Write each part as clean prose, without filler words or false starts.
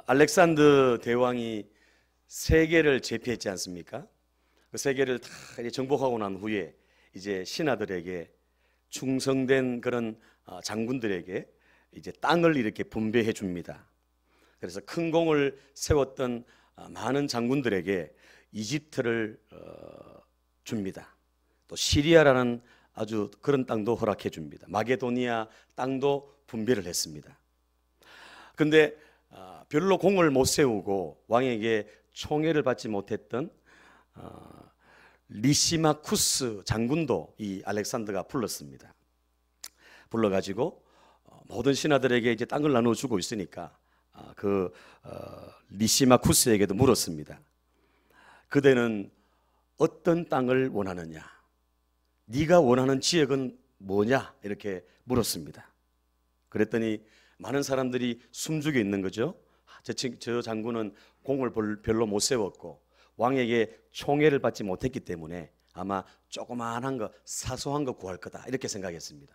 알렉산더 대왕이 세계를 제패했지 않습니까? 그 세계를 다 정복하고 난 후에 이제 신하들에게 충성된 그런 장군들에게 이제 땅을 이렇게 분배해 줍니다. 그래서 큰 공을 세웠던 많은 장군들에게 이집트를 줍니다. 또 시리아라는 아주 그런 땅도 허락해 줍니다. 마게도니아 땅도 분배를 했습니다. 그런데 별로 공을 못 세우고 왕에게 총애를 받지 못했던 리시마쿠스 장군도 이 알렉산더가 불렀습니다. 불러가지고 모든 신하들에게 이제 땅을 나눠주고 있으니까 리시마쿠스에게도 물었습니다. 그대는 어떤 땅을 원하느냐? 네가 원하는 지역은 뭐냐? 이렇게 물었습니다. 그랬더니 많은 사람들이 숨죽여 있는 거죠. 저 장군은 공을 별로 못 세웠고 왕에게 총애를 받지 못했기 때문에 아마 조그마한 거, 사소한 거 구할 거다 이렇게 생각했습니다.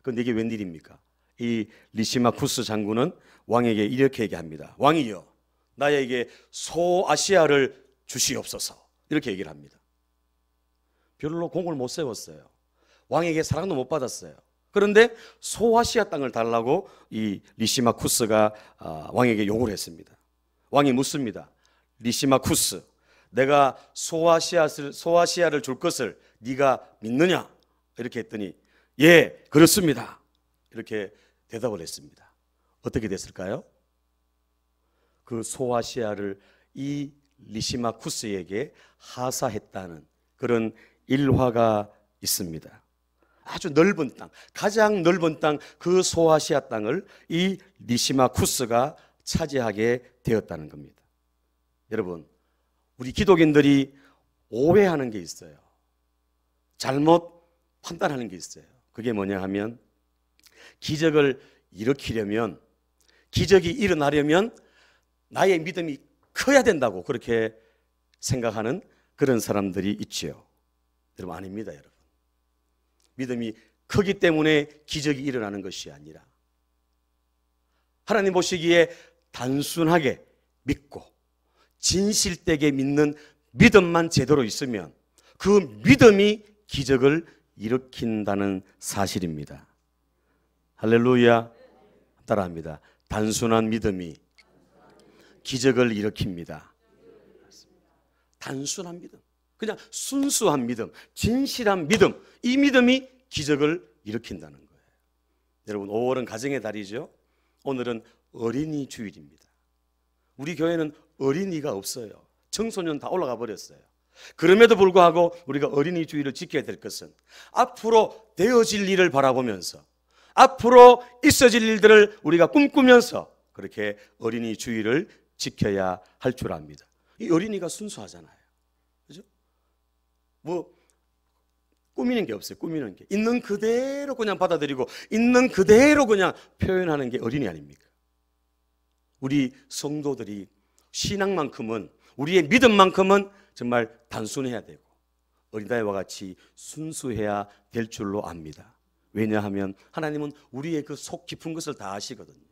그런데 이게 웬일입니까? 이 리시마쿠스 장군은 왕에게 이렇게 얘기합니다. 왕이여, 나에게 소아시아를 주시옵소서. 이렇게 얘기를 합니다. 별로 공을 못 세웠어요. 왕에게 사랑도 못 받았어요. 그런데 소아시아 땅을 달라고 이 리시마쿠스가 왕에게 요구를 했습니다. 왕이 묻습니다. 리시마쿠스, 내가 소아시아를 줄 것을 네가 믿느냐? 이렇게 했더니 예, 그렇습니다. 이렇게 대답을 했습니다. 어떻게 됐을까요? 그 소아시아를 이 리시마쿠스에게 하사했다는 그런 일화가 있습니다. 아주 넓은 땅, 가장 넓은 땅, 그 소아시아 땅을 이 리시마쿠스가 차지하게 되었다는 겁니다. 여러분, 우리 기독인들이 오해하는 게 있어요. 잘못 판단하는 게 있어요. 그게 뭐냐 하면 기적을 일으키려면, 기적이 일어나려면 나의 믿음이 커야 된다고 그렇게 생각하는 그런 사람들이 있지요. 여러분, 아닙니다. 여러분, 믿음이 크기 때문에 기적이 일어나는 것이 아니라 하나님 보시기에 단순하게 믿고 진실되게 믿는 믿음만 제대로 있으면 그 믿음이 기적을 일으킨다는 사실입니다. 할렐루야. 따라합니다. 단순한 믿음이 기적을 일으킵니다. 단순한 믿음, 그냥 순수한 믿음, 진실한 믿음, 이 믿음이 기적을 일으킨다는 거예요. 여러분, 5월은 가정의 달이죠. 오늘은 어린이 주일입니다. 우리 교회는 어린이가 없어요. 청소년 다 올라가 버렸어요. 그럼에도 불구하고 우리가 어린이 주일을 지켜야 될 것은 앞으로 되어질 일을 바라보면서 앞으로 있어질 일들을 우리가 꿈꾸면서 그렇게 어린이 주일을 지켜야 할 줄 압니다. 이 어린이가 순수하잖아요. 그죠? 뭐 꾸미는 게 없어요. 꾸미는 게 있는 그대로 그냥 받아들이고 있는 그대로 그냥 표현하는 게 어린이 아닙니까? 우리 성도들이 신앙만큼은, 우리의 믿음만큼은 정말 단순해야 되고 어린아이와 같이 순수해야 될 줄로 압니다. 왜냐하면 하나님은 우리의 그 속 깊은 것을 다 아시거든요.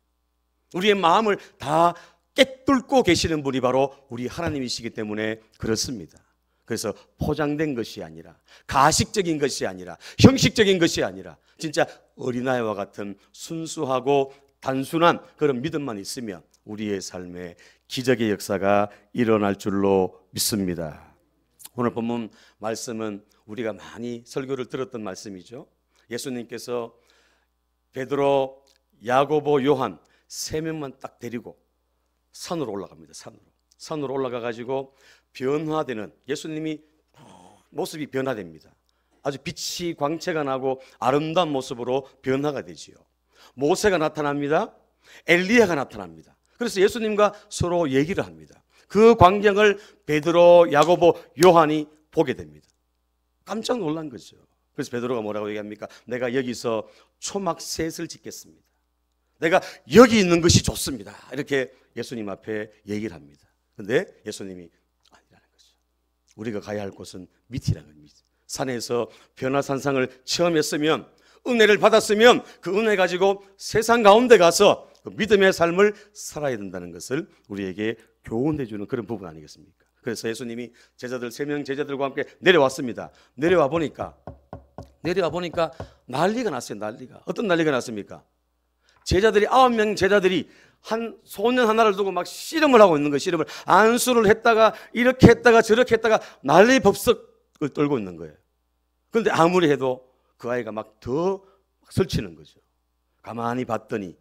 우리의 마음을 다 꿰뚫고 계시는 분이 바로 우리 하나님이시기 때문에 그렇습니다. 그래서 포장된 것이 아니라, 가식적인 것이 아니라, 형식적인 것이 아니라 진짜 어린아이와 같은 순수하고 단순한 그런 믿음만 있으면 우리의 삶에 기적의 역사가 일어날 줄로 믿습니다. 오늘 본문 말씀은 우리가 많이 설교를 들었던 말씀이죠. 예수님께서 베드로, 야고보, 요한 세 명만 딱 데리고 산으로 올라갑니다. 산으로 올라가 가지고 변화되는, 예수님이 모습이 변화됩니다. 아주 빛이 광채가 나고 아름다운 모습으로 변화가 되지요. 모세가 나타납니다. 엘리야가 나타납니다. 그래서 예수님과 서로 얘기를 합니다. 그 광경을 베드로, 야고보, 요한이 보게 됩니다. 깜짝 놀란 거죠. 그래서 베드로가 뭐라고 얘기합니까? 내가 여기서 초막셋을 짓겠습니다. 내가 여기 있는 것이 좋습니다. 이렇게 예수님 앞에 얘기를 합니다. 그런데 예수님이 아니라는 거죠. 우리가 가야 할 곳은 밑이라는 겁니다. 산에서 변화산상을 체험했으면, 은혜를 받았으면 그 은혜 가지고 세상 가운데 가서 그 믿음의 삶을 살아야 된다는 것을 우리에게 교훈해 주는 그런 부분 아니겠습니까? 그래서 예수님이 제자들 3명 제자들과 함께 내려왔습니다. 내려와 보니까 난리가 났어요. 난리가. 어떤 난리가 났습니까? 제자들이 9명 제자들이 한 소년 하나를 두고 막 씨름을 하고 있는 거예요. 씨름을 안수를 했다가 이렇게 했다가 저렇게 했다가 난리 법석을 떨고 있는 거예요. 그런데 아무리 해도 그 아이가 막 더 설치는 거죠. 가만히 봤더니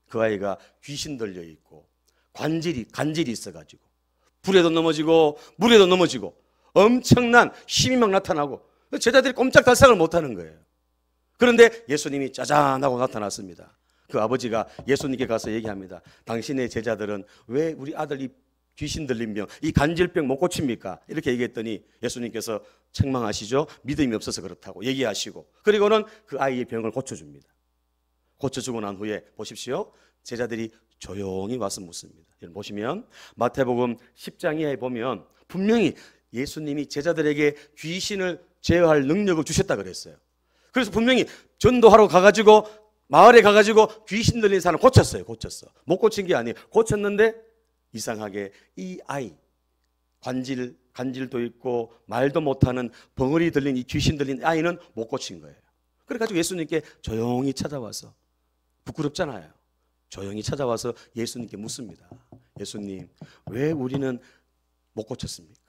그 아이가 귀신 들려 있고 관절이 있어가지고 불에도 넘어지고 물에도 넘어지고 엄청난 힘이 막 나타나고 제자들이 꼼짝달싹을 못하는 거예요. 그런데 예수님이 짜잔하고 나타났습니다. 그 아버지가 예수님께 가서 얘기합니다. 당신의 제자들은 왜 우리 아들이 귀신 들린 병, 이 간질병 못 고칩니까? 이렇게 얘기했더니 예수님께서 책망하시죠. 믿음이 없어서 그렇다고 얘기하시고, 그리고는 그 아이의 병을 고쳐줍니다. 고쳐주고 난 후에 보십시오. 제자들이 조용히 와서 묻습니다. 여러분 보시면 마태복음 10장에 보면 분명히 예수님이 제자들에게 귀신을 제어할 능력을 주셨다 그랬어요. 그래서 분명히 전도하러 가가지고 마을에 가가지고 귀신 들린 사람 고쳤어요. 못 고친 게 아니에요. 고쳤는데 이상하게 이 아이 관질도 있고 말도 못하는 벙어리 들린 이 귀신 들린 아이는 못 고친 거예요. 그래가지고 예수님께 조용히 찾아와서, 부끄럽잖아요. 조용히 찾아와서 예수님께 묻습니다. 예수님, 왜 우리는 못 고쳤습니까?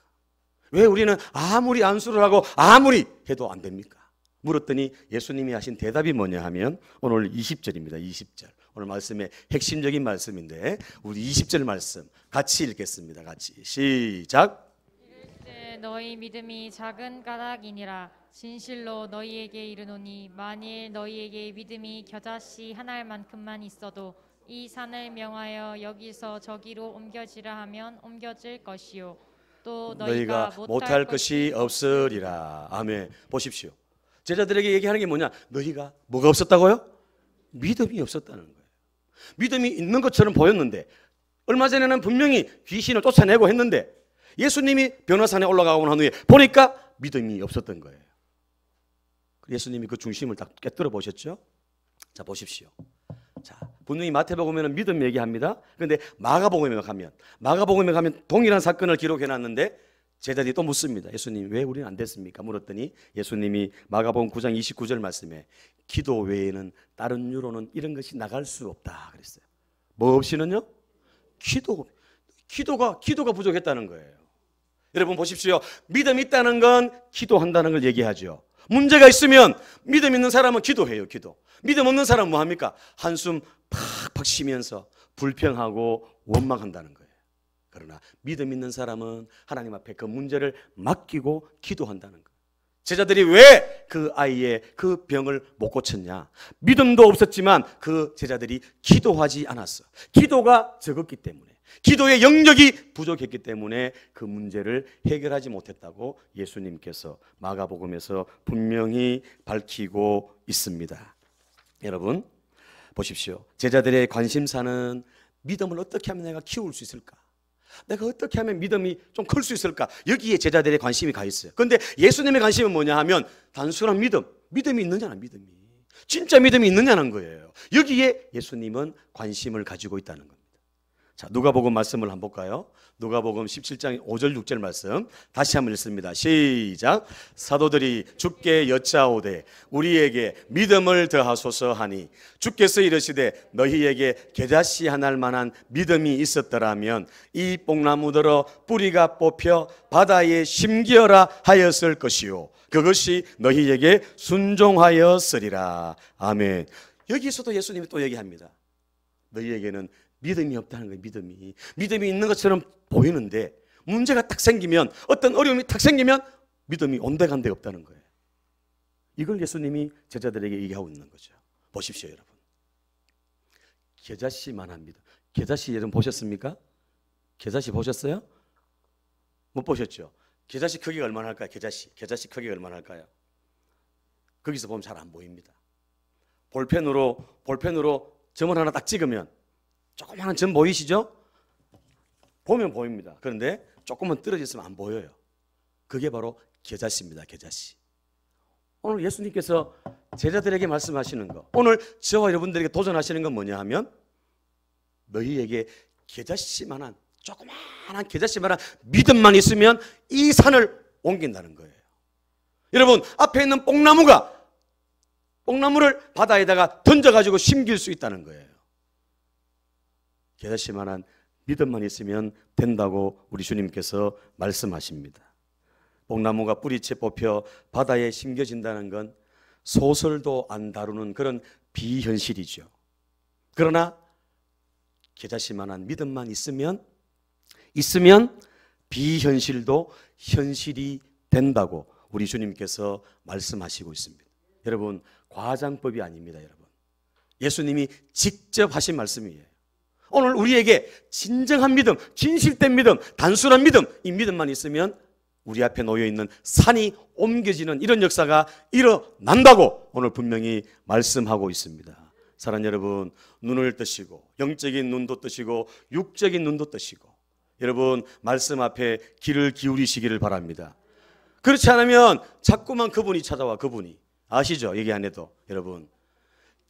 왜 우리는 아무리 안수를 하고 아무리 해도 안 됩니까? 물었더니 예수님이 하신 대답이 뭐냐 하면 오늘 20절입니다. 20절. 오늘 말씀의 핵심적인 말씀인데 우리 20절 말씀 같이 읽겠습니다. 같이 시작. 이를 때 너희 믿음이 작은 까닭이니라. 진실로 너희에게 이르노니 만일 너희에게 믿음이 겨자씨 한 알만큼만 있어도 이 산을 명하여 여기서 저기로 옮겨지라 하면 옮겨질 것이요 또 너희가 못할 것이 없으리라. 아멘. 보십시오. 제자들에게 얘기하는 게 뭐냐? 너희가 뭐가 없었다고요? 믿음이 없었다는 거예요. 믿음이 있는 것처럼 보였는데 얼마 전에는 분명히 귀신을 쫓아내고 했는데 예수님이 변화산에 올라가고 난 후에 보니까 믿음이 없었던 거예요. 예수님이 그 중심을 딱 깨뜨려 보셨죠? 자, 보십시오. 자, 분명히 마태복음에는 믿음 얘기합니다. 그런데 마가복음에 가면 동일한 사건을 기록해 놨는데 제자들이 또 묻습니다. 예수님, 왜 우리는 안 됐습니까? 물었더니 예수님이 마가복음 9장 29절 말씀에 기도 외에는 다른 유로는 이런 것이 나갈 수 없다 그랬어요. 뭐 없이는요? 기도가 부족했다는 거예요. 여러분 보십시오. 믿음 있다는 건 기도한다는 걸 얘기하죠. 문제가 있으면 믿음 있는 사람은 기도해요. 믿음 없는 사람은 뭐 합니까? 한숨 팍팍 쉬면서 불평하고 원망한다는 거예요. 그러나 믿음 있는 사람은 하나님 앞에 그 문제를 맡기고 기도한다는 거예요. 제자들이 왜 그 아이의 그 병을 못 고쳤냐? 믿음도 없었지만 그 제자들이 기도하지 않았어. 기도가 적었기 때문에, 기도의 영역이 부족했기 때문에 그 문제를 해결하지 못했다고 예수님께서 마가복음에서 분명히 밝히고 있습니다. 여러분 보십시오. 제자들의 관심사는 믿음을 어떻게 하면 내가 키울 수 있을까? 내가 어떻게 하면 믿음이 좀 클 수 있을까? 여기에 제자들의 관심이 가 있어요. 그런데 예수님의 관심은 뭐냐 하면 단순한 믿음이 있느냐는 믿음이. 진짜 믿음이 있느냐는 거예요. 여기에 예수님은 관심을 가지고 있다는 겁니다. 자, 누가복음 말씀을 한번 볼까요? 누가복음 17장 5절 6절 말씀 다시 한번 읽습니다. 시작. 사도들이 주께 여짜오되 우리에게 믿음을 더하소서 하니 주께서 이르시되 너희에게 겨자씨 한 알만한 믿음이 있었더라면 이 뽕나무더러 뿌리가 뽑혀 바다에 심기어라 하였을 것이요 그것이 너희에게 순종하였으리라. 아멘. 여기서도 예수님이 또 얘기합니다. 너희에게는 믿음이 없다는 거예요. 믿음이 있는 것처럼 보이는데 문제가 딱 생기면, 어떤 어려움이 딱 생기면 믿음이 온데간데 없다는 거예요. 이걸 예수님이 제자들에게 얘기하고 있는 거죠. 보십시오 여러분. 겨자씨만한 믿음. 겨자씨 여러분 보셨습니까? 겨자씨 보셨어요? 못 보셨죠? 겨자씨 크기가 얼마나 할까요? 겨자씨 크기가 얼마나 할까요? 거기서 보면 잘 안 보입니다. 볼펜으로 점을 하나 딱 찍으면 조그마한 점 보이시죠? 보면 보입니다. 그런데 조금만 떨어져 있으면 안 보여요. 그게 바로 겨자씨입니다. 겨자씨. 오늘 예수님께서 제자들에게 말씀하시는 거, 오늘 저와 여러분들에게 도전하시는 건 뭐냐 하면 너희에게 겨자씨만한, 조그마한 겨자씨만한 믿음만 있으면 이 산을 옮긴다는 거예요. 여러분, 앞에 있는 뽕나무를 바다에다가 던져가지고 심길 수 있다는 거예요. 겨자씨만한 믿음만 있으면 된다고 우리 주님께서 말씀하십니다. 뽕나무가 뿌리채 뽑혀 바다에 심겨진다는 건 소설도 안 다루는 그런 비현실이죠. 그러나 겨자씨만한 믿음만 있으면 비현실도 현실이 된다고 우리 주님께서 말씀하시고 있습니다. 여러분, 과장법이 아닙니다. 여러분, 예수님이 직접 하신 말씀이에요. 오늘 우리에게 진정한 믿음, 진실된 믿음, 단순한 믿음, 이 믿음만 있으면 우리 앞에 놓여있는 산이 옮겨지는 이런 역사가 일어난다고 오늘 분명히 말씀하고 있습니다. 사랑하는 여러분, 눈을 뜨시고 영적인 눈도 뜨시고 육적인 눈도 뜨시고 여러분, 말씀 앞에 귀를 기울이시기를 바랍니다. 그렇지 않으면 자꾸만 그분이 찾아와. 그분이 아시죠? 얘기 안 해도. 여러분,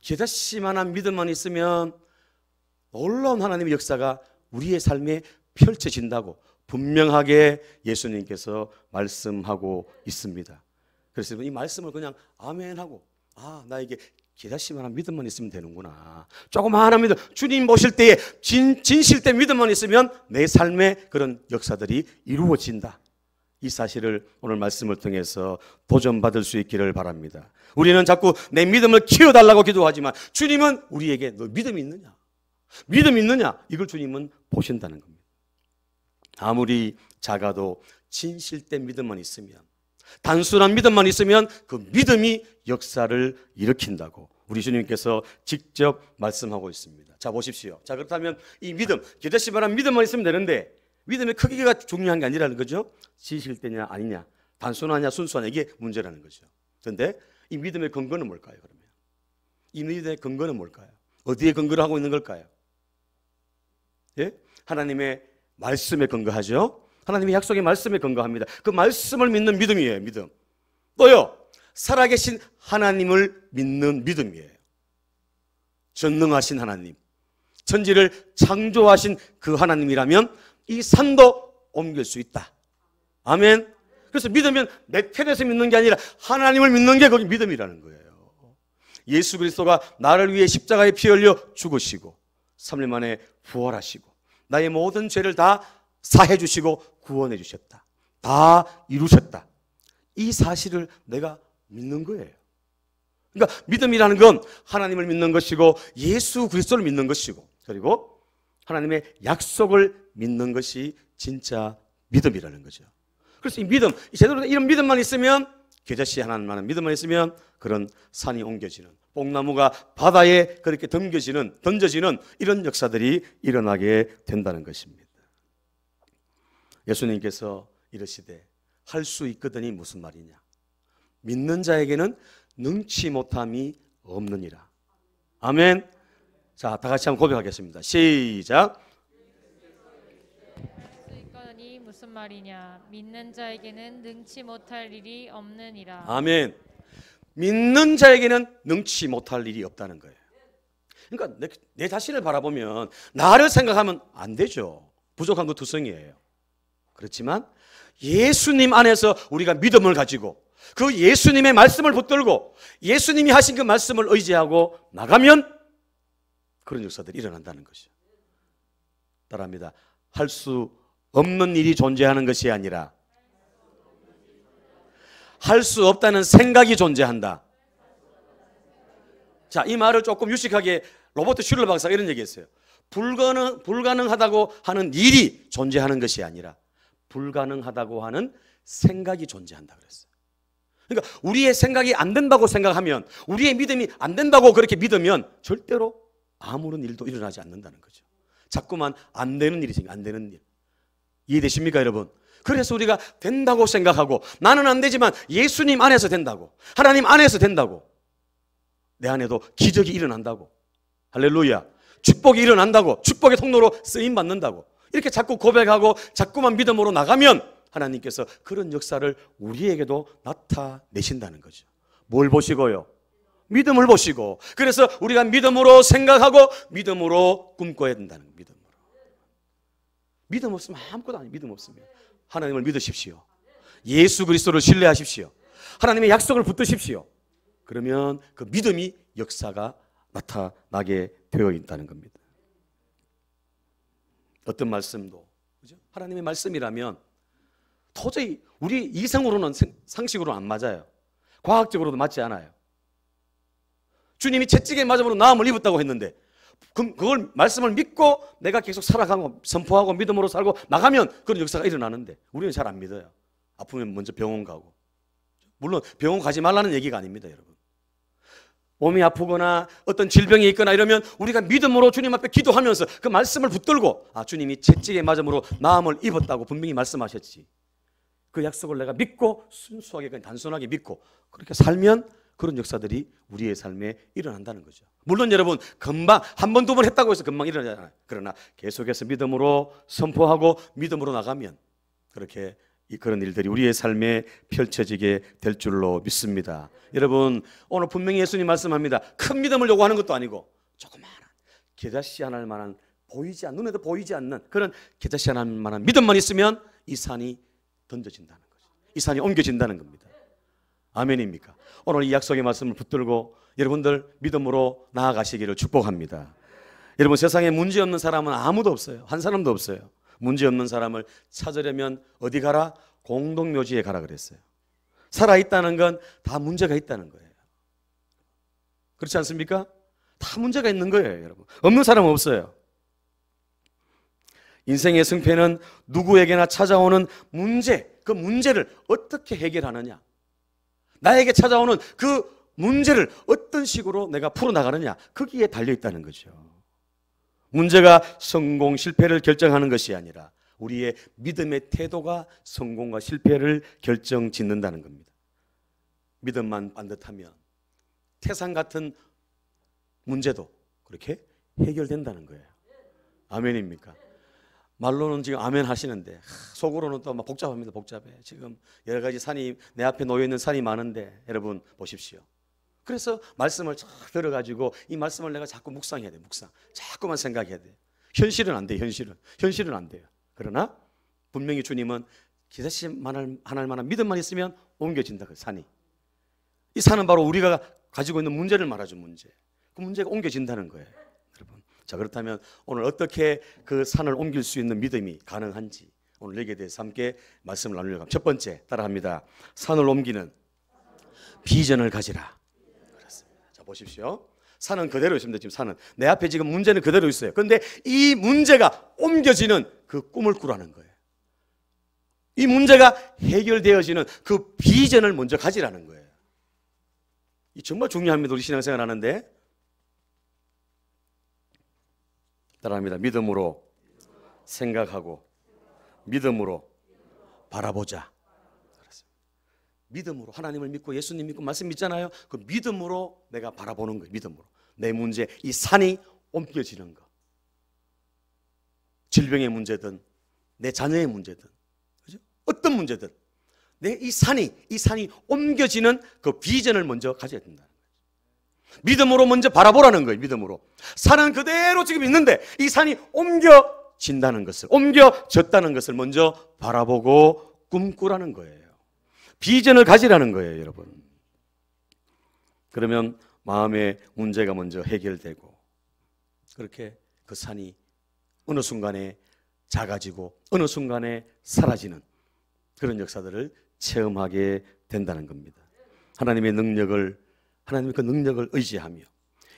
겨자씨만한 믿음만 있으면 놀라운 하나님의 역사가 우리의 삶에 펼쳐진다고 분명하게 예수님께서 말씀하고 있습니다. 그래서 이 말씀을 그냥 아멘하고, 나에게 겨자씨만한 믿음만 있으면 되는구나. 조그마한 믿음, 주님 보실 때에 진실된 믿음만 있으면 내 삶에 그런 역사들이 이루어진다. 이 사실을 오늘 말씀을 통해서 도전받을 수 있기를 바랍니다. 우리는 자꾸 내 믿음을 키워달라고 기도하지만 주님은 우리에게 너 믿음이 있느냐? 믿음이 있느냐? 이걸 주님은 보신다는 겁니다. 아무리 작아도 진실된 믿음만 있으면, 단순한 믿음만 있으면 그 믿음이 역사를 일으킨다고 우리 주님께서 직접 말씀하고 있습니다. 자, 보십시오. 자, 그렇다면 이 믿음, 겨자씨만한 믿음만 있으면 되는데 믿음의 크기가 중요한 게 아니라는 거죠. 진실되냐 아니냐, 단순하냐 순수하냐, 이게 문제라는 거죠. 그런데 이 믿음의 근거는 뭘까요? 그러면 이 믿음의 근거는 뭘까요? 어디에 근거를 하고 있는 걸까요? 예? 하나님의 말씀에 근거하죠. 하나님의 약속의 말씀에 근거합니다. 그 말씀을 믿는 믿음이에요. 믿음. 또요, 살아계신 하나님을 믿는 믿음이에요. 전능하신 하나님, 천지를 창조하신 그 하나님이라면 이 산도 옮길 수 있다. 아멘. 그래서 믿으면 내 편에서 믿는 게 아니라 하나님을 믿는 게 거기 믿음이라는 거예요. 예수 그리스도가 나를 위해 십자가에 피 흘려 죽으시고 3일 만에 부활하시고 나의 모든 죄를 다 사해 주시고 구원해 주셨다. 다 이루셨다. 이 사실을 내가 믿는 거예요. 그러니까 믿음이라는 건 하나님을 믿는 것이고 예수 그리스도를 믿는 것이고 그리고 하나님의 약속을 믿는 것이 진짜 믿음이라는 거죠. 그래서 이 믿음, 제대로 이런 믿음만 있으면, 겨자씨 하나만한 믿음만 있으면 그런 산이 옮겨지는, 뽕나무가 바다에 그렇게 던져지는 이런 역사들이 일어나게 된다는 것입니다. 예수님께서 이르시되 할 수 있거든이 무슨 말이냐? 믿는 자에게는 능치 못함이 없느니라. 아멘. 자, 다 같이 한번 고백하겠습니다. 시작. 할 수 있거니 무슨 말이냐? 믿는 자에게는 능치 못할 일이 없느니라. 아멘. 믿는 자에게는 능치 못할 일이 없다는 거예요. 그러니까 내 자신을 바라보면 나를 생각하면 안 되죠. 부족한 거 투성이에요. 그렇지만 예수님 안에서 우리가 믿음을 가지고 그 예수님의 말씀을 붙들고 예수님이 하신 그 말씀을 의지하고 나가면 그런 역사들이 일어난다는 것이죠. 따라합니다. 할 수 없는 일이 존재하는 것이 아니라 할 수 없다는 생각이 존재한다. 자, 이 말을 조금 유식하게 로버트 슐러 박사가 이런 얘기했어요. 불가능하다고 하는 일이 존재하는 것이 아니라 불가능하다고 하는 생각이 존재한다 그랬어요. 그러니까 우리의 생각이 안 된다고 생각하면, 우리의 믿음이 안 된다고 그렇게 믿으면 절대로 아무런 일도 일어나지 않는다는 거죠. 자꾸만 안 되는 일이 생겨, 안 되는 일. 이해되십니까, 여러분? 그래서 우리가 된다고 생각하고, 나는 안 되지만 예수님 안에서 된다고, 하나님 안에서 된다고, 내 안에도 기적이 일어난다고, 할렐루야, 축복이 일어난다고, 축복의 통로로 쓰임 받는다고, 이렇게 자꾸 고백하고 자꾸만 믿음으로 나가면 하나님께서 그런 역사를 우리에게도 나타내신다는 거죠. 뭘 보시고요? 믿음을 보시고, 그래서 우리가 믿음으로 생각하고 믿음으로 꿈꿔야 된다는 거예요. 믿음으로. 믿음 없으면 아무것도 아니에요. 믿음 없으면. 하나님을 믿으십시오. 예수 그리스도를 신뢰하십시오. 하나님의 약속을 붙드십시오. 그러면 그 믿음이 역사가 나타나게 되어 있다는 겁니다. 어떤 말씀도, 그죠? 하나님의 말씀이라면 도저히 우리 이성으로는, 상식으로는 안 맞아요. 과학적으로도 맞지 않아요. 주님이 채찍에 맞음으로 나음을 입었다고 했는데, 그걸 말씀을 믿고 내가 계속 살아가고 선포하고 믿음으로 살고 나가면 그런 역사가 일어나는데, 우리는 잘 안 믿어요. 아프면 먼저 병원 가고. 물론 병원 가지 말라는 얘기가 아닙니다, 여러분. 몸이 아프거나 어떤 질병이 있거나 이러면 우리가 믿음으로 주님 앞에 기도하면서 그 말씀을 붙들고, 아, 주님이 채찍에 맞음으로 나음을 입었다고 분명히 말씀하셨지, 그 약속을 내가 믿고 순수하게, 그냥 단순하게 믿고 그렇게 살면 그런 역사들이 우리의 삶에 일어난다는 거죠. 물론 여러분, 금방 한 번, 두 번 했다고 해서 금방 일어나잖아요. 그러나 계속해서 믿음으로 선포하고 믿음으로 나가면 그렇게 그런 일들이 우리의 삶에 펼쳐지게 될 줄로 믿습니다. 여러분, 오늘 분명히 예수님 말씀합니다. 큰 믿음을 요구하는 것도 아니고 조그마한 겨자씨 하나 만한 눈에도 보이지 않는 그런 겨자씨 하나 만한 믿음만 있으면 이 산이 던져진다는 거죠. 이 산이 옮겨진다는 겁니다. 아멘입니까? 오늘 이 약속의 말씀을 붙들고 여러분들 믿음으로 나아가시기를 축복합니다. 여러분, 세상에 문제 없는 사람은 아무도 없어요. 한 사람도 없어요. 문제 없는 사람을 찾으려면 어디 가라? 공동묘지에 가라 그랬어요. 살아있다는 건 다 문제가 있다는 거예요. 그렇지 않습니까? 다 문제가 있는 거예요, 여러분. 없는 사람은 없어요. 인생의 승패는 누구에게나 찾아오는 문제, 그 문제를 어떻게 해결하느냐, 나에게 찾아오는 그 문제를 어떤 식으로 내가 풀어나가느냐, 거기에 달려있다는 거죠. 문제가 성공, 실패를 결정하는 것이 아니라 우리의 믿음의 태도가 성공과 실패를 결정짓는다는 겁니다. 믿음만 반듯하면 태산 같은 문제도 그렇게 해결된다는 거예요. 아멘입니까? 말로는 지금 아멘 하시는데 속으로는 또 막 복잡합니다. 복잡해. 지금 여러 가지 산이 내 앞에 놓여 있는 산이 많은데 여러분 보십시오. 그래서 말씀을 쫙 들어가지고 이 말씀을 내가 자꾸 묵상해야 돼. 묵상. 자꾸만 생각해야 돼. 현실은 안 돼. 현실은 안 돼요. 그러나 분명히 주님은 기사씨 하나만한 믿음만 있으면 옮겨진다. 그 산이. 이 산은 바로 우리가 가지고 있는 문제를 말하죠. 문제. 그 문제가 옮겨진다는 거예요. 여러분. 자, 그렇다면 오늘 어떻게 그 산을 옮길 수 있는 믿음이 가능한지 오늘 여기에 대해서 함께 말씀을 나누려고 합니다. 첫 번째 따라합니다. 산을 옮기는 비전을 가지라. 그렇습니다. 자, 보십시오. 산은 그대로 있습니다. 지금 산은 내 앞에 지금 문제는 그대로 있어요. 그런데 이 문제가 옮겨지는 그 꿈을 꾸라는 거예요. 이 문제가 해결되어지는 그 비전을 먼저 가지라는 거예요. 이 정말 중요합니다. 우리 신앙생활 하는데. 따라합니다. 믿음으로 생각하고 믿음으로 바라보자. 믿음으로 하나님을 믿고 예수님 믿고 말씀 믿잖아요. 그 믿음으로 내가 바라보는 거예요. 믿음으로 내 문제, 이 산이 옮겨지는 거. 질병의 문제든 내 자녀의 문제든, 그죠? 어떤 문제든 내 이 산이 옮겨지는 그 비전을 먼저 가져야 된다는 거예요. 믿음으로 먼저 바라보라는 거예요. 믿음으로. 산은 그대로 지금 있는데 이 산이 옮겨진다는 것을, 옮겨졌다는 것을 먼저 바라보고 꿈꾸라는 거예요. 비전을 가지라는 거예요, 여러분. 그러면 마음의 문제가 먼저 해결되고 그렇게 그 산이 어느 순간에 작아지고 어느 순간에 사라지는 그런 역사들을 체험하게 된다는 겁니다. 하나님의 그 능력을 의지하며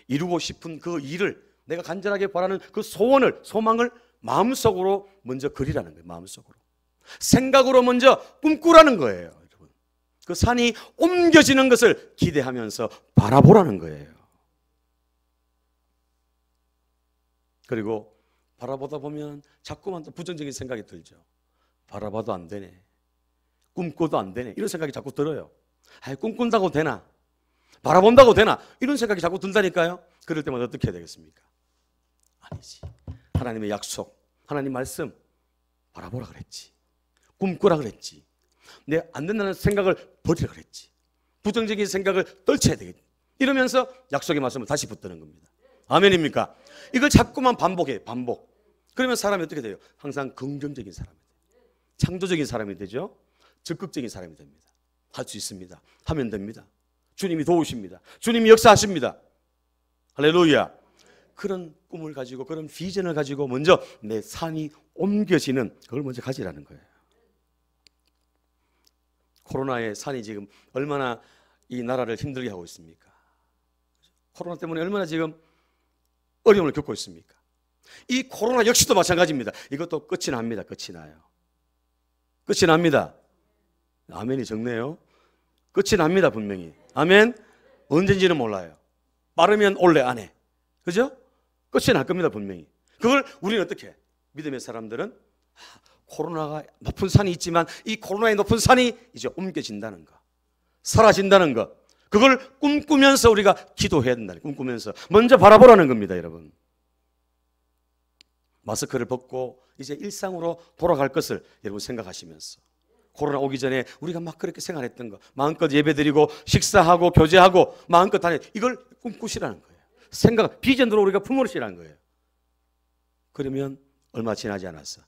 이루고 싶은 그 일을, 내가 간절하게 바라는 그 소망을 마음속으로 먼저 그리라는 거예요. 마음속으로. 생각으로 먼저 꿈꾸라는 거예요. 여러분. 그 산이 옮겨지는 것을 기대하면서 바라보라는 거예요. 그리고 바라보다 보면 자꾸만 또 부정적인 생각이 들죠. 바라봐도 안 되네. 꿈꿔도 안 되네. 이런 생각이 자꾸 들어요. 꿈꾼다고 되나? 바라본다고 되나? 이런 생각이 자꾸 든다니까요. 그럴 때마다 어떻게 해야 되겠습니까? 아니지. 하나님의 약속, 하나님 말씀 바라보라 그랬지. 꿈꾸라 그랬지. 내 안 된다는 생각을 버리라 그랬지. 부정적인 생각을 떨쳐야 되겠지. 이러면서 약속의 말씀을 다시 붙드는 겁니다. 아멘입니까? 이걸 자꾸만 반복해요. 반복. 그러면 사람이 어떻게 돼요? 항상 긍정적인 사람이 돼요. 창조적인 사람이 되죠. 적극적인 사람이 됩니다. 할 수 있습니다. 하면 됩니다. 주님이 도우십니다. 주님이 역사하십니다. 할렐루야. 그런 꿈을 가지고 그런 비전을 가지고 먼저 내 산이 옮겨지는 그걸 먼저 가지라는 거예요. 코로나의 산이 지금 얼마나 이 나라를 힘들게 하고 있습니까? 코로나 때문에 얼마나 지금 어려움을 겪고 있습니까? 이 코로나 역시도 마찬가지입니다. 이것도 끝이 납니다. 끝이 나요. 끝이 납니다. 아멘이 적네요. 끝이 납니다. 분명히. 아멘. 언젠지는 몰라요. 빠르면 올해 안에. 그죠? 끝이 날 겁니다. 분명히. 그걸 우리는 어떻게 해? 믿음의 사람들은 코로나가 높은 산이 있지만 이 코로나의 높은 산이 이제 옮겨진다는 거, 사라진다는 거, 그걸 꿈꾸면서 우리가 기도해야 된다는, 꿈꾸면서 먼저 바라보라는 겁니다. 여러분, 마스크를 벗고 이제 일상으로 돌아갈 것을 여러분 생각하시면서 코로나 오기 전에 우리가 막 그렇게 생활했던 거 마음껏 예배드리고 식사하고 교제하고 마음껏 다니, 이걸 꿈꾸시라는 거예요. 생각, 비전으로 우리가 품으시라는 거예요. 그러면 얼마 지나지 않았어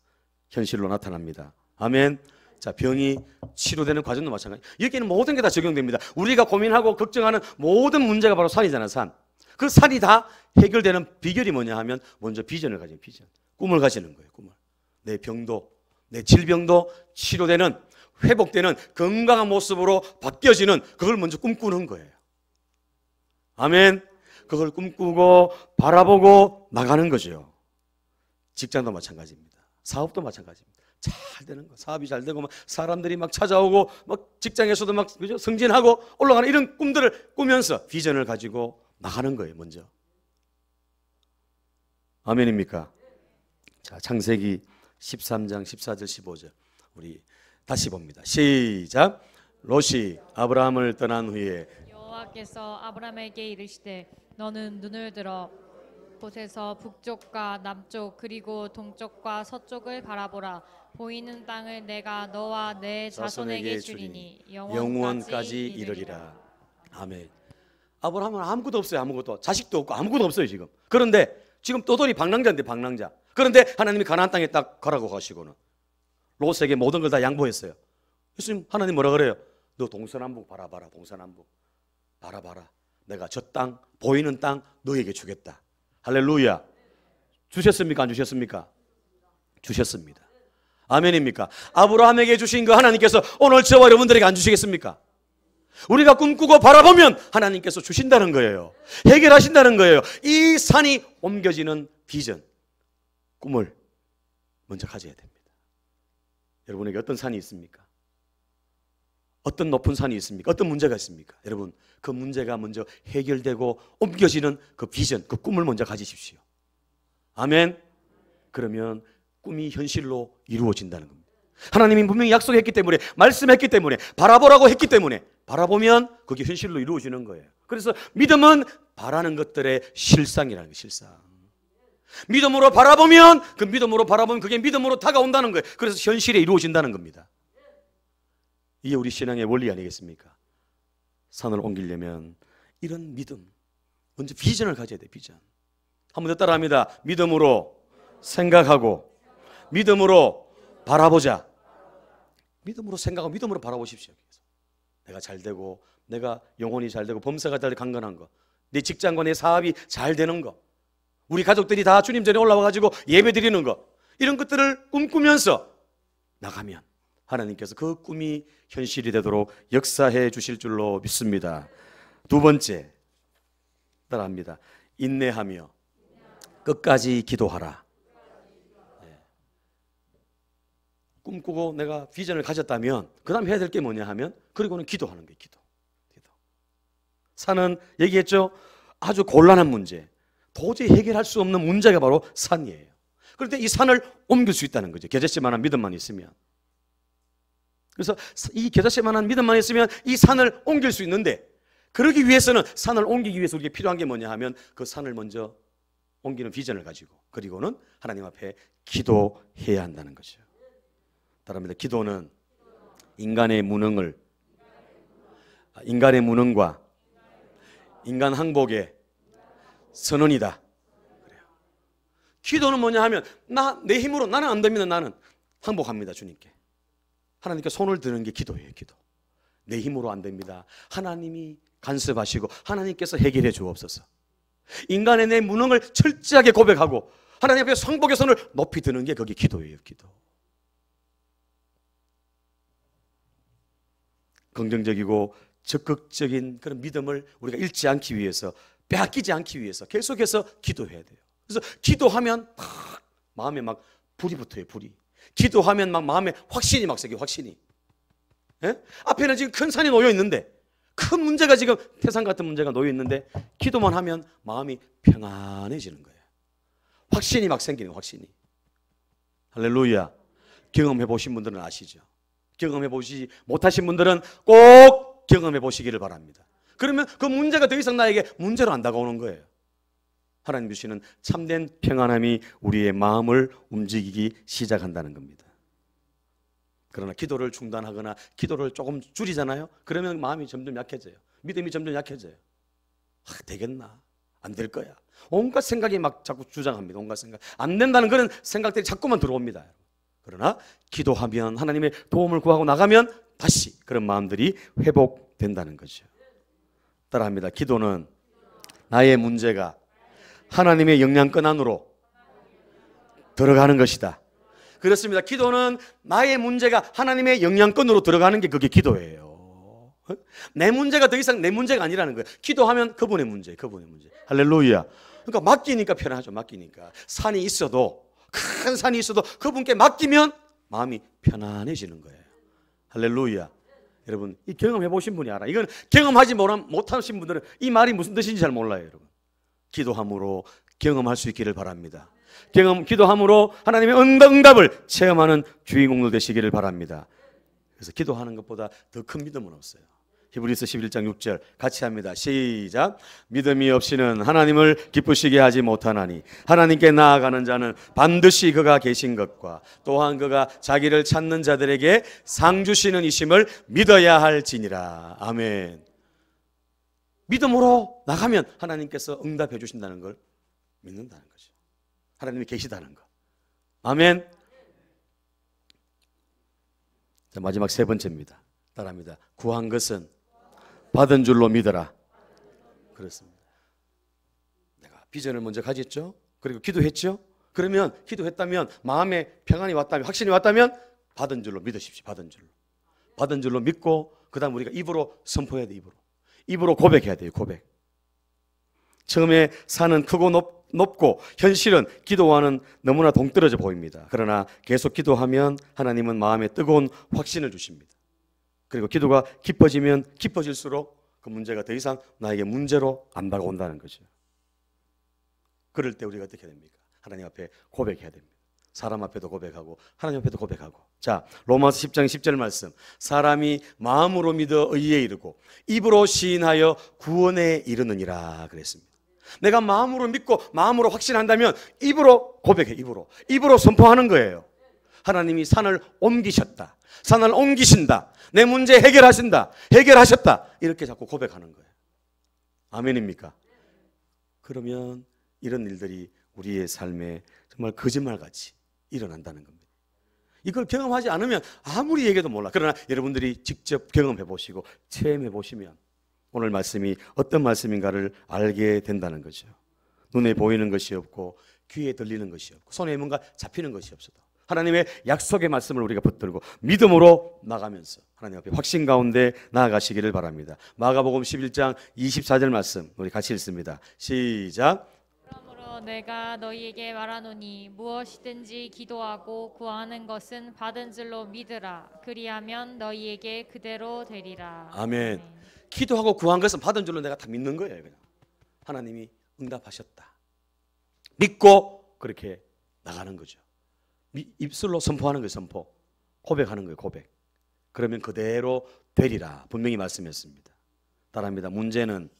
현실로 나타납니다. 아멘. 자, 병이 치료되는 과정도 마찬가지. 여기에는 모든 게 다 적용됩니다. 우리가 고민하고 걱정하는 모든 문제가 바로 산이잖아. 산. 그 산이 다 해결되는 비결이 뭐냐 하면 먼저 비전을 가지는, 비전, 꿈을 가지는 거예요. 꿈을. 내 병도, 내 질병도 치료되는, 회복되는 건강한 모습으로 바뀌어지는, 그걸 먼저 꿈꾸는 거예요. 아멘. 그걸 꿈꾸고 바라보고 나가는 거죠. 직장도 마찬가지입니다. 사업도 마찬가지입니다. 잘 되는 거, 사업이 잘 되고 막 사람들이 막 찾아오고 막 직장에서도 막 그죠? 승진하고 올라가는 이런 꿈들을 꾸면서 비전을 가지고 나가는 거예요. 먼저. 아멘입니까? 자, 창세기 13장 14절 15절 우리 다시 봅니다. 시작. 롯이 아브라함을 떠난 후에 여호와께서 아브라함에게 이르시되 너는 눈을 들어 곳에서 북쪽과 남쪽 그리고 동쪽과 서쪽을 바라보라. 보이는 땅을 내가 너와 내 자손에게 주리니 영원까지 이르리라. 아멘. 아브라함은 아무것도 없어요. 아무것도. 자식도 없고 아무것도 없어요 지금. 그런데 지금 떠돌이 방랑자인데, 방랑자. 그런데 하나님이 가나안 땅에 딱 가라고 하시고는 롯에게 모든 걸 다 양보했어요. 예수님, 하나님 뭐라 그래요? 너 동서남북 바라봐라. 동서남북 바라봐라. 내가 저 땅, 보이는 땅 너에게 주겠다. 할렐루야. 주셨습니까? 안 주셨습니까? 주셨습니다. 아멘입니까? 아브라함에게 주신 거 하나님께서 오늘 저와 여러분들에게 안 주시겠습니까? 우리가 꿈꾸고 바라보면 하나님께서 주신다는 거예요. 해결하신다는 거예요. 이 산이 옮겨지는 비전, 꿈을 먼저 가져야 됩니다. 여러분에게 어떤 산이 있습니까? 어떤 높은 산이 있습니까? 어떤 문제가 있습니까? 여러분, 그 문제가 먼저 해결되고 옮겨지는 그 비전, 그 꿈을 먼저 가지십시오. 아멘. 그러면 꿈이 현실로 이루어진다는 겁니다. 하나님이 분명히 약속했기 때문에, 말씀했기 때문에, 바라보라고 했기 때문에 바라보면 그게 현실로 이루어지는 거예요. 그래서 믿음은 바라는 것들의 실상이라는 거예요. 실상. 믿음으로 바라보면, 그 믿음으로 바라보면 그게 믿음으로 다가온다는 거예요. 그래서 현실에 이루어진다는 겁니다. 이게 우리 신앙의 원리 아니겠습니까? 산을 옮기려면 이런 믿음, 먼저 비전을 가져야 돼요. 비전. 한 번 더 따라합니다. 믿음으로 생각하고 믿음으로 바라보자. 믿음으로 생각하고 믿음으로 바라보십시오. 내가 잘 되고, 내가 영혼이 잘 되고, 범사가 잘 강건한 거, 내 직장과 내 사업이 잘 되는 거, 우리 가족들이 다 주님 전에 올라와가지고 예배 드리는 거, 이런 것들을 꿈꾸면서 나가면 하나님께서 그 꿈이 현실이 되도록 역사해 주실 줄로 믿습니다. 두 번째, 따라합니다. 인내하며 끝까지 기도하라. 꿈꾸고 내가 비전을 가졌다면 그 다음 해야 될 게 뭐냐 하면, 그리고는 기도하는 거예요. 기도. 산은 얘기했죠. 아주 곤란한 문제, 도저히 해결할 수 없는 문제가 바로 산이에요. 그런데 이 산을 옮길 수 있다는 거죠. 겨자씨만한 믿음만 있으면. 그래서 이 겨자씨만한 믿음만 있으면 이 산을 옮길 수 있는데, 그러기 위해서는, 산을 옮기기 위해서 우리에게 필요한 게 뭐냐 하면 그 산을 먼저 옮기는 비전을 가지고, 그리고는 하나님 앞에 기도해야 한다는 거죠. 따라합니다. 기도는 인간의 무능과 인간 항복의 선언이다. 그래요. 기도는 뭐냐 하면 내 힘으로 나는 안 됩니다. 나는 항복합니다. 주님께. 하나님께 손을 드는 게 기도예요. 기도. 내 힘으로 안 됩니다. 하나님이 간섭하시고 하나님께서 해결해 주옵소서. 인간의 내 무능을 철저하게 고백하고 하나님 앞에 항복의 손을 높이 드는 게 그게 기도예요. 기도. 긍정적이고 적극적인 그런 믿음을 우리가 잃지 않기 위해서, 빼앗기지 않기 위해서 계속해서 기도해야 돼요. 그래서 기도하면 막 마음에 막 불이 붙어요. 불이. 기도하면 막 마음에 확신이 막 생겨요. 확신이. 예? 앞에는 지금 큰 산이 놓여 있는데, 큰 문제가 지금 태산 같은 문제가 놓여 있는데 기도만 하면 마음이 평안해지는 거예요. 확신이 막 생기는 거예요. 확신이. 할렐루야. 경험해 보신 분들은 아시죠? 경험해 보시지 못하신 분들은 꼭 경험해 보시기를 바랍니다. 그러면 그 문제가 더 이상 나에게 문제로 안 다가오는 거예요. 하나님 주시는 참된 평안함이 우리의 마음을 움직이기 시작한다는 겁니다. 그러나 기도를 중단하거나 기도를 조금 줄이잖아요. 그러면 마음이 점점 약해져요. 믿음이 점점 약해져요. 되겠나? 안 될 거야. 온갖 생각이 막 자꾸 주장합니다. 온갖 생각. 안 된다는 그런 생각들이 자꾸만 들어옵니다. 그러나 기도하면, 하나님의 도움을 구하고 나가면 다시 그런 마음들이 회복된다는 거죠. 따라합니다. 기도는 나의 문제가 하나님의 영향권 안으로 들어가는 것이다. 그렇습니다. 기도는 나의 문제가 하나님의 영향권으로 들어가는 게 그게 기도예요. 내 문제가 더 이상 내 문제가 아니라는 거예요. 기도하면 그분의 문제, 그분의 문제. 할렐루야. 그러니까 맡기니까 편하죠. 맡기니까. 산이 있어도, 큰 산이 있어도 그분께 맡기면 마음이 편안해지는 거예요. 할렐루야. 여러분, 이 경험해 보신 분이 알아. 이건 경험하지 못하신 분들은 이 말이 무슨 뜻인지 잘 몰라요. 여러분. 기도함으로 경험할 수 있기를 바랍니다. 기도함으로 하나님의 응답을 체험하는 주인공들 되시기를 바랍니다. 그래서 기도하는 것보다 더 큰 믿음은 없어요. 히브리서 11장 6절 같이 합니다. 시작. 믿음이 없이는 하나님을 기쁘시게 하지 못하나니 하나님께 나아가는 자는 반드시 그가 계신 것과 또한 그가 자기를 찾는 자들에게 상 주시는 이심을 믿어야 할지니라. 아멘. 믿음으로 나가면 하나님께서 응답해 주신다는 걸 믿는다는 거죠. 하나님이 계시다는 거. 아멘. 자, 마지막 세 번째입니다. 따라합니다. 구한 것은 받은 줄로 믿어라. 그렇습니다. 내가 비전을 먼저 가졌죠. 그리고 기도했죠. 그러면 기도했다면 마음에 평안이 왔다면, 확신이 왔다면 받은 줄로 믿으십시오. 받은 줄로. 받은 줄로 믿고 그 다음 우리가 입으로 선포해야 돼. 입으로 고백해야 돼요. 고백. 처음에 산은 크고 높고 현실은 기도와는 너무나 동떨어져 보입니다. 그러나 계속 기도하면 하나님은 마음에 뜨거운 확신을 주십니다. 그리고 기도가 깊어지면 깊어질수록 그 문제가 더 이상 나에게 문제로 안 다가온다는 거죠. 그럴 때 우리가 어떻게 됩니까? 하나님 앞에 고백해야 됩니다. 사람 앞에도 고백하고 하나님 앞에도 고백하고. 자, 로마서 10장 10절 말씀. 사람이 마음으로 믿어 의에 이르고 입으로 시인하여 구원에 이르느니라 그랬습니다. 내가 마음으로 믿고 마음으로 확신한다면 입으로 고백해. 입으로 선포하는 거예요. 하나님이 산을 옮기셨다. 산을 옮기신다. 내 문제 해결하신다. 해결하셨다. 이렇게 자꾸 고백하는 거예요. 아멘입니까? 그러면 이런 일들이 우리의 삶에 정말 거짓말같이 일어난다는 겁니다. 이걸 경험하지 않으면 아무리 얘기해도 몰라. 그러나 여러분들이 직접 경험해 보시고 체험해 보시면 오늘 말씀이 어떤 말씀인가를 알게 된다는 거죠. 눈에 보이는 것이 없고 귀에 들리는 것이 없고 손에 뭔가 잡히는 것이 없어도 하나님의 약속의 말씀을 우리가 붙들고 믿음으로 나가면서 하나님 앞에 확신 가운데 나아가시기를 바랍니다. 마가복음 11장 24절 말씀 우리 같이 읽습니다. 시작. 그러므로 내가 너희에게 말하노니 무엇이든지 기도하고 구하는 것은 받은 줄로 믿으라. 그리하면 너희에게 그대로 되리라. 아멘. 기도하고 구한 것은 받은 줄로 내가 다 믿는 거예요. 그냥 하나님이 응답하셨다. 믿고 그렇게 나가는 거죠. 입술로 선포하는 거예요. 선포. 고백하는 거예요. 고백. 그러면 그대로 되리라. 분명히 말씀했습니다. 따라합니다. 문제는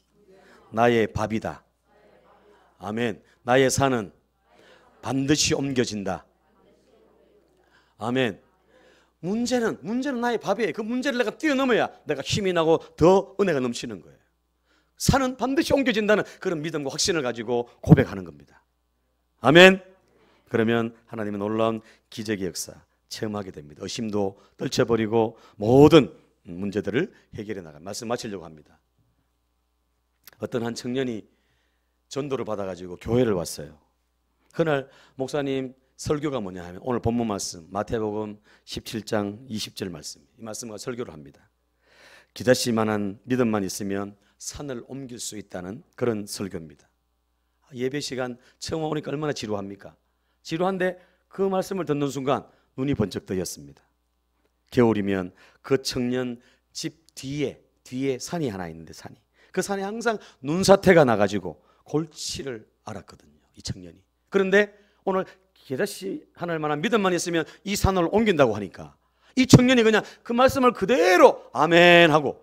나의 밥이다. 아멘. 나의 산은 반드시 옮겨진다. 아멘. 문제는 나의 밥이에요. 그 문제를 내가 뛰어넘어야 내가 힘이 나고 더 은혜가 넘치는 거예요. 산은 반드시 옮겨진다는 그런 믿음과 확신을 가지고 고백하는 겁니다. 아멘. 그러면 하나님은 놀라운 기적의 역사 체험하게 됩니다. 의심도 떨쳐버리고 모든 문제들을 해결해 나가. 말씀 마치려고 합니다. 어떤 한 청년이 전도를 받아가지고 교회를 왔어요. 그날 목사님 설교가 뭐냐 하면 오늘 본문 말씀 마태복음 17장 20절 말씀, 이 말씀과 설교를 합니다. 기다실만한 믿음만 있으면 산을 옮길 수 있다는 그런 설교입니다. 예배 시간 처음 오니까 얼마나 지루합니까? 지루한데 그 말씀을 듣는 순간 눈이 번쩍 뜨였습니다. 겨울이면 그 청년 집 뒤에 산이 하나 있는데, 그 산에 항상 눈사태가 나가지고 골치를 앓았거든요, 이 청년이. 그런데 오늘 기다시 하늘 만한 믿음만 있으면 이 산을 옮긴다고 하니까 이 청년이 그냥 그 말씀을 그대로 아멘 하고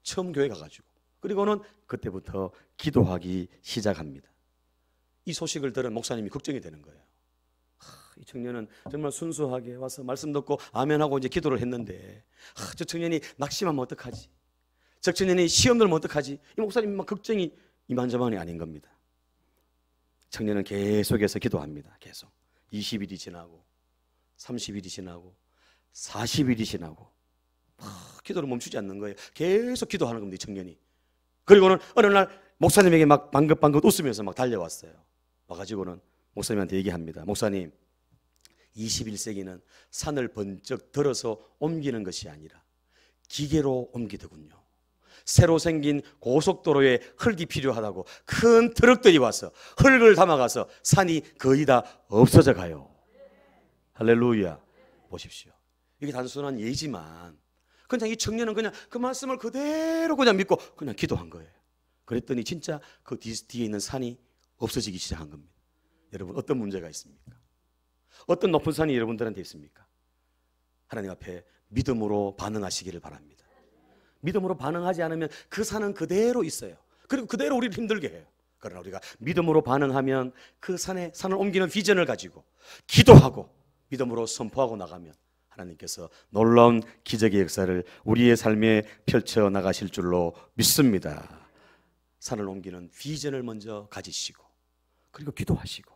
처음 교회 가가지고, 그리고는 그때부터 기도하기 시작합니다. 이 소식을 들은 목사님이 걱정이 되는 거예요. 이 청년은 정말 순수하게 와서 말씀 듣고 아멘하고 이제 기도를 했는데, 저 청년이 낙심하면 어떡하지? 저 청년이 시험 들면 어떡하지? 이 목사님 막 걱정이 이만저만이 아닌 겁니다. 청년은 계속해서 기도합니다. 계속 20일이 지나고 30일이 지나고 40일이 지나고 기도를 멈추지 않는 거예요. 계속 기도하는 겁니다, 이 청년이. 그리고는 어느 날 목사님에게 막 방긋방긋 웃으면서 막 달려왔어요. 와가지고는 목사님한테 얘기합니다. 목사님, 21세기는 산을 번쩍 들어서 옮기는 것이 아니라 기계로 옮기더군요. 새로 생긴 고속도로에 흙이 필요하다고 큰 트럭들이 와서 흙을 담아가서 산이 거의 다 없어져 가요. 할렐루야. 보십시오. 이게 단순한 예지만 그냥 이 청년은 그냥 그 말씀을 그대로 그냥 믿고 그냥 기도한 거예요. 그랬더니 진짜 그 뒤에 있는 산이 없어지기 시작한 겁니다. 여러분, 어떤 문제가 있습니까? 어떤 높은 산이 여러분들한테 있습니까? 하나님 앞에 믿음으로 반응하시기를 바랍니다. 믿음으로 반응하지 않으면 그 산은 그대로 있어요. 그리고 그대로 우리를 힘들게 해요. 그러나 우리가 믿음으로 반응하면 그 산을 옮기는 비전을 가지고 기도하고 믿음으로 선포하고 나가면 하나님께서 놀라운 기적의 역사를 우리의 삶에 펼쳐 나가실 줄로 믿습니다. 산을 옮기는 비전을 먼저 가지시고, 그리고 기도하시고,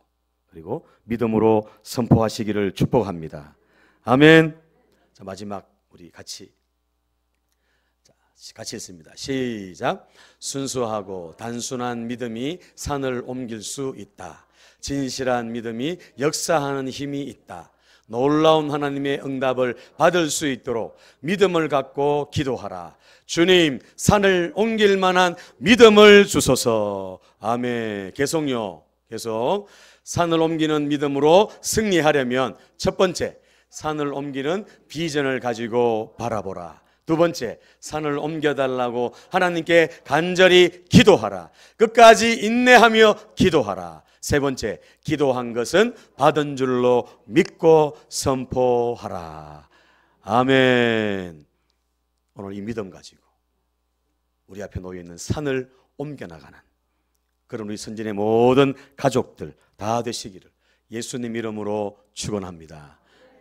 그리고 믿음으로 선포하시기를 축복합니다. 아멘. 자, 마지막 우리 같이 읽습니다. 시작. 순수하고 단순한 믿음이 산을 옮길 수 있다. 진실한 믿음이 역사하는 힘이 있다. 놀라운 하나님의 응답을 받을 수 있도록 믿음을 갖고 기도하라. 주님, 산을 옮길 만한 믿음을 주소서. 아멘. 계속요. 계속. 산을 옮기는 믿음으로 승리하려면 첫 번째, 산을 옮기는 비전을 가지고 바라보라. 두 번째, 산을 옮겨달라고 하나님께 간절히 기도하라. 끝까지 인내하며 기도하라. 세 번째, 기도한 것은 받은 줄로 믿고 선포하라. 아멘. 오늘 이 믿음 가지고 우리 앞에 놓여있는 산을 옮겨나가는 그런 우리 선진의 모든 가족들 다 되시기를 예수님 이름으로 축원합니다.